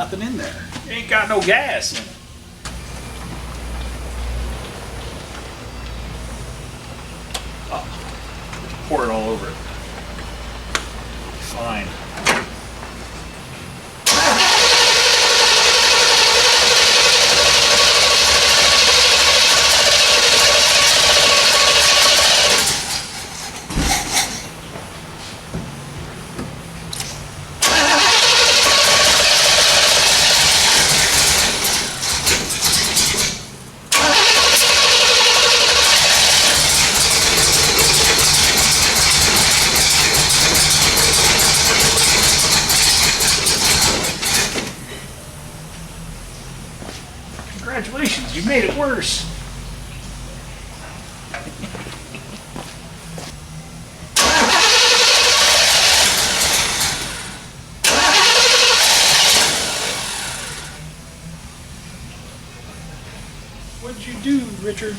nothing in there. It ain't got no gas in it. Oh, pour it all over it. Fine. Congratulations, you made it worse. What'd you do, Richard?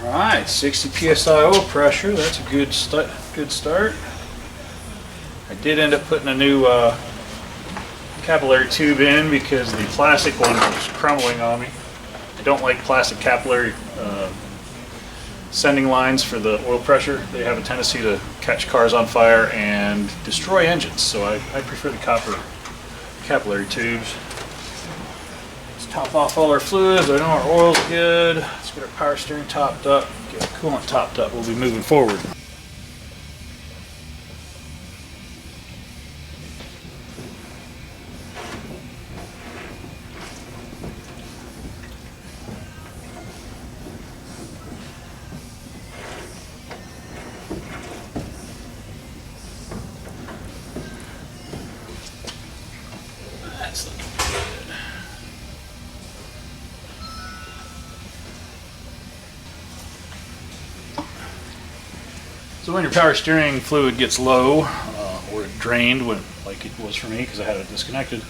Alright, 60 psi oil pressure, that's a good start. I did end up putting a new capillary tube in because the plastic one was crumbling on me. I don't like plastic capillary sending lines for the oil pressure. They have a tendency to catch cars on fire and destroy engines, so I prefer the copper capillary tubes. Top off all our fluids. I know our oil's good. Let's get our power steering topped up, get our coolant topped up. We'll be moving forward. That's looking good. So when your power steering fluid gets low, or drained, like it was for me because I had it disconnected,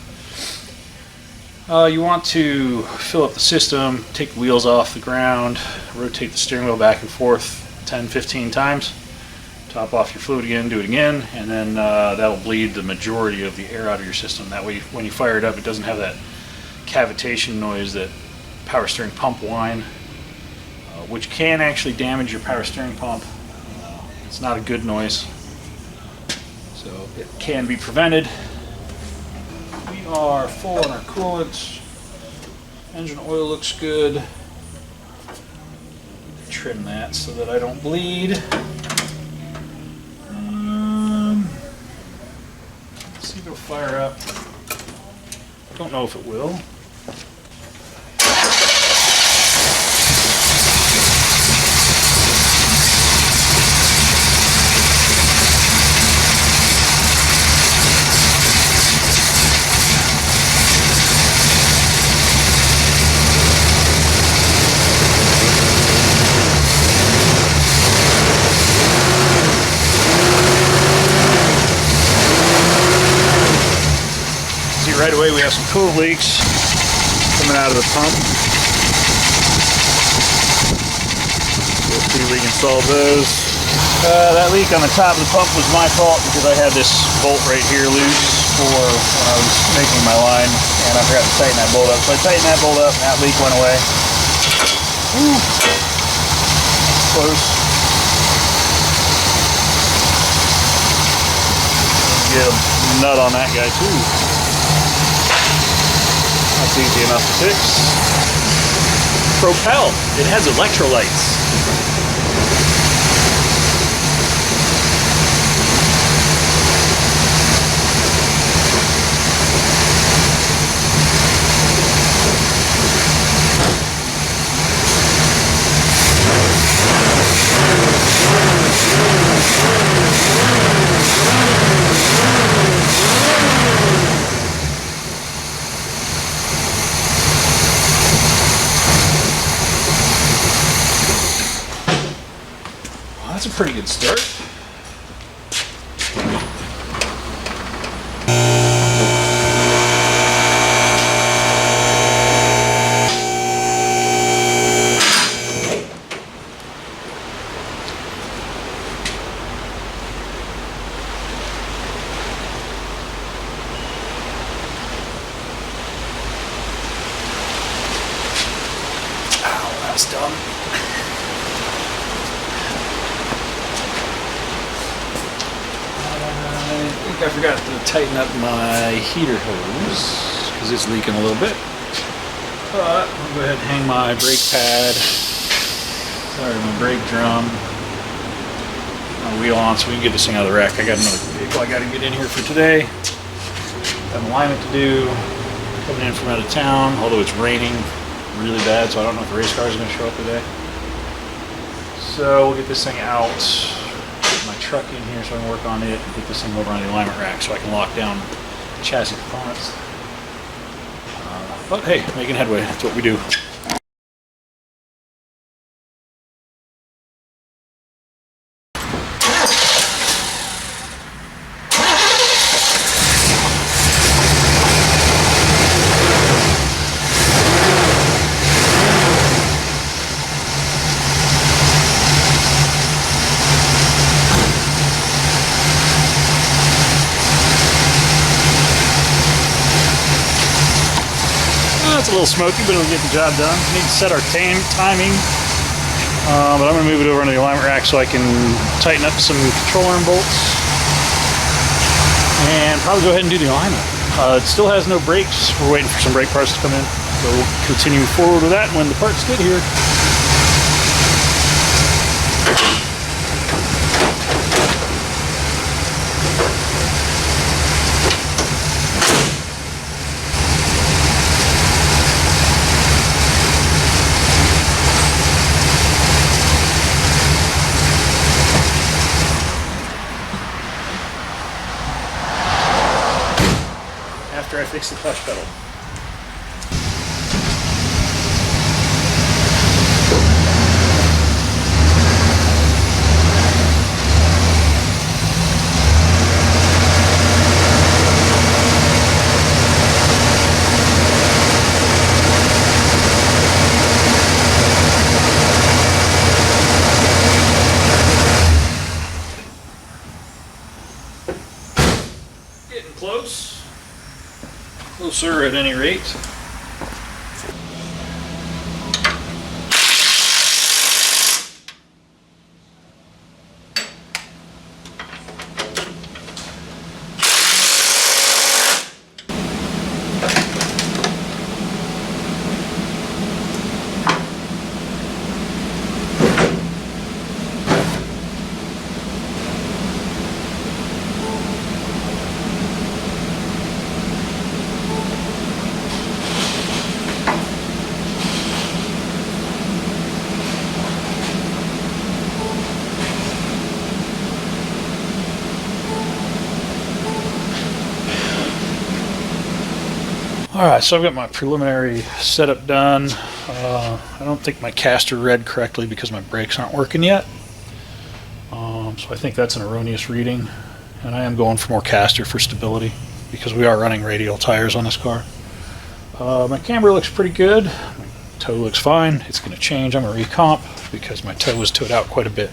you want to fill up the system, take the wheels off the ground, rotate the steering wheel back and forth 10-15 times, top off your fluid again, do it again, and then that'll bleed the majority of the air out of your system. That way when you fire it up, it doesn't have that cavitation noise, that power steering pump whine, which can actually damage your power steering pump. It's not a good noise, so it can be prevented. We are full on our coolant. Engine oil looks good. Trim that so that I don't bleed. See if it'll fire up. Don't know if it will. Right away we have some coolant leaks coming out of the pump. We'll reinstall those. That leak on the top of the pump was my fault because I had this bolt right here loose for when I was making my line, and I forgot to tighten that bolt up. So I tightened that bolt up and that leak went away. Woo. Close. Get a nut on that guy too. That's easy enough to fix. Propel. It has electrolytes. good start. That's dumb. I think I forgot to tighten up my heater hose because it's leaking a little bit. But I'll go ahead and hang my brake pad, my brake drum, my wheel on so we can get this thing out of the wreck. I got another vehicle I got to get in here for today. Got an alignment to do. Coming in from out of town, although it's raining really bad, so I don't know if the race cars are going to show up today. So we'll get this thing out, get my truck in here so I can work on it, and get this thing over on the alignment rack so I can lock down chassis components. But hey, making headway, that's what we do. It's a little smoky, but it'll get the job done. We need to set our timing, but I'm going to move it over into the alignment rack so I can tighten up some control arm bolts and probably go ahead and do the alignment. It still has no brakes. We're waiting for some brake parts to come in, so we'll continue forward with that when the parts get here. After I fix the clutch pedal. Getting close. Closer at any rate. Alright, so I've got my preliminary setup done. I don't think my caster read correctly because my brakes aren't working yet. So I think that's an erroneous reading. And I am going for more caster for stability because we are running radial tires on this car. My camber looks pretty good. My toe looks fine. It's going to change. I'm going to recomp because my toe was towed out quite a bit.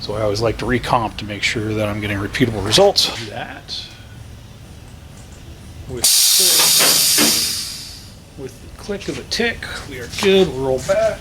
So I always like to recomp to make sure that I'm getting repeatable results. Do that. With the click of a tick, we are good. We'll roll back.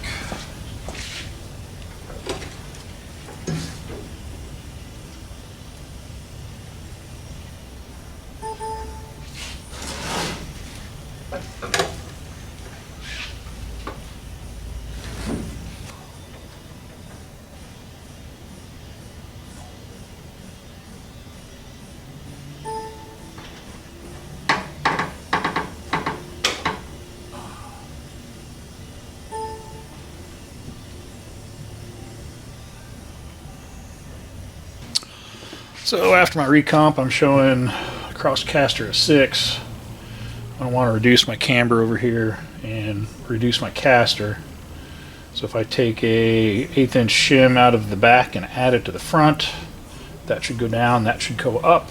So after my recomp, I'm showing cross caster at 6. I want to reduce my camber over here and reduce my caster. So if I take a 1/8 inch shim out of the back and add it to the front, that should go down, that should go up.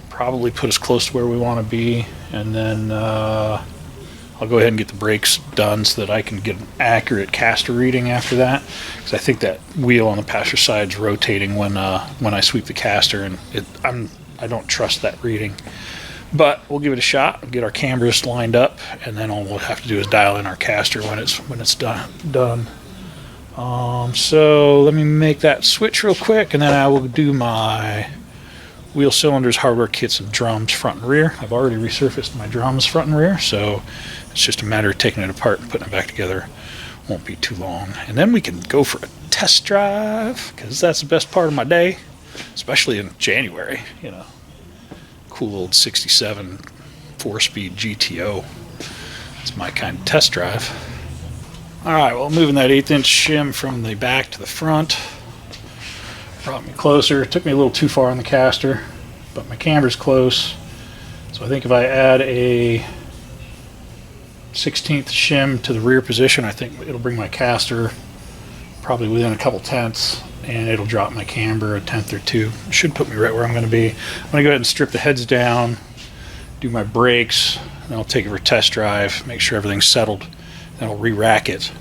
Probably put us close to where we want to be, and then I'll go ahead and get the brakes done so that I can get an accurate caster reading after that, because I think that wheel on the passenger side is rotating when I sweep the caster, and I don't trust that reading. But we'll give it a shot, get our cambers lined up, and then all we'll have to do is dial in our caster when it's done. So let me make that switch real quick, and then I will do my wheel cylinders, hardware kits, and drums front and rear. I've already resurfaced my drums front and rear, so it's just a matter of taking it apart and putting it back together. Won't be too long. And then we can go for a test drive, because that's the best part of my day, especially in January, you know. Cool old 67 4-speed GTO. It's my kind of test drive. Alright, well, moving that 1/8 inch shim from the back to the front brought me closer. It took me a little too far on the caster, but my camber's close. So I think if I add a 1/16 shim to the rear position, I think it'll bring my caster probably within a couple tenths, and it'll drop my camber a tenth or two. It should put me right where I'm going to be. I'm going to go ahead and strip the heads down, do my brakes, then I'll take it for a test drive, make sure everything's settled, then I'll re-rack it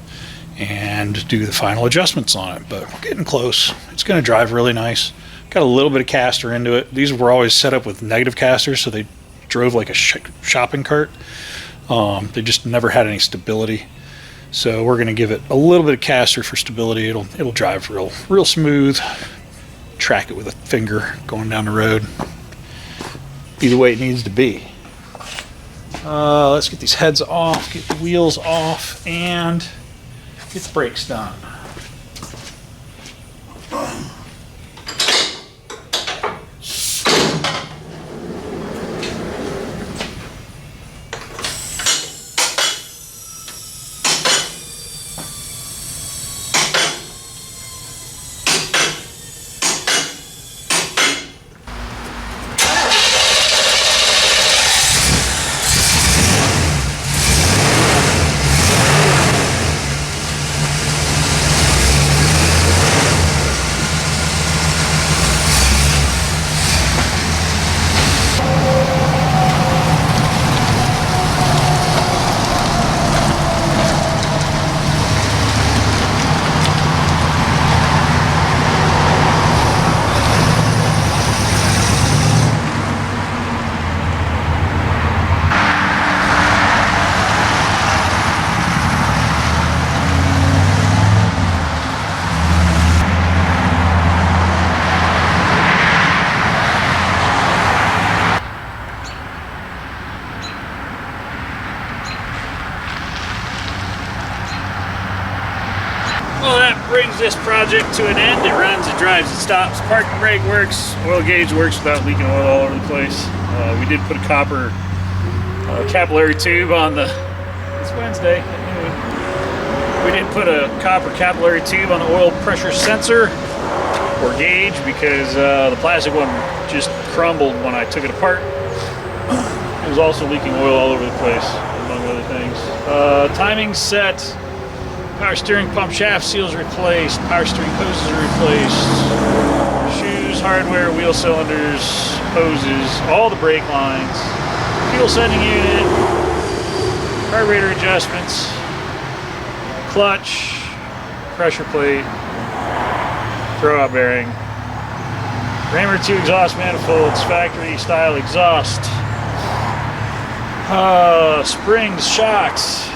and do the final adjustments on it. But we're getting close. It's going to drive really nice. Got a little bit of caster into it. These were always set up with negative casters, so they drove like a shopping cart. They just never had any stability. So we're going to give it a little bit of caster for stability. It'll drive real smooth. Track it with a finger going down the road. Be the way it needs to be. Let's get these heads off, get the wheels off, and get the brakes done. Well, that brings this project to an end. It runs, it drives, it stops. Parking brake works, oil gauge works without leaking oil all over the place. We did put a copper capillary tube on the, it's Wednesday at noon. We did put a copper capillary tube on the oil pressure sensor or gauge because the plastic one just crumbled when I took it apart. It was also leaking oil all over the place, among other things. Timing set. Power steering pump shaft seals replaced. Power steering hoses are replaced. Shoes, hardware, wheel cylinders, hoses, all the brake lines. Fuel sending unit. Carburetor adjustments. Clutch. Pressure plate. Throwout bearing. Rammer 2 exhaust manifolds. Factory style exhaust. Springs, shocks.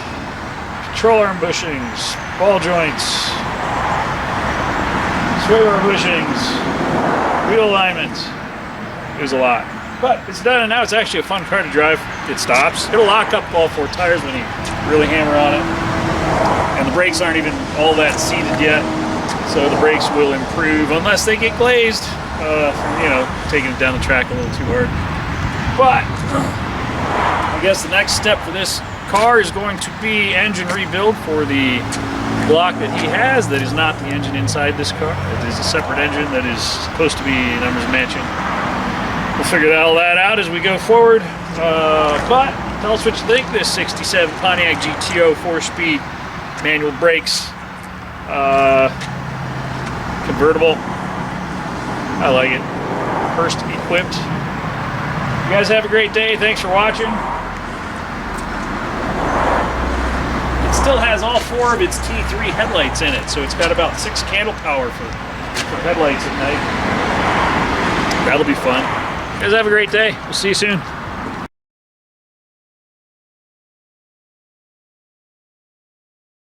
Control arm bushings, ball joints, sway bar bushings, wheel alignment. It was a lot. But it's done, and now it's actually a fun car to drive. It stops. It'll lock up all 4 tires when you really hammer on it. And the brakes aren't even all that seated yet, so the brakes will improve unless they get glazed from, taking it down the track a little too hard. But I guess the next step for this car is going to be engine rebuild for the block that he has that is not the engine inside this car. It is a separate engine that is supposed to be numbers matching. We'll figure all that out as we go forward. But tell us what you think. This 67 Pontiac GTO 4-speed manual brakes. Convertible. I like it. First equipped. You guys have a great day. Thanks for watching. It still has all 4 of its T3 headlights in it, so it's got about 6 candle power for headlights at night. That'll be fun. You guys have a great day. We'll see you soon.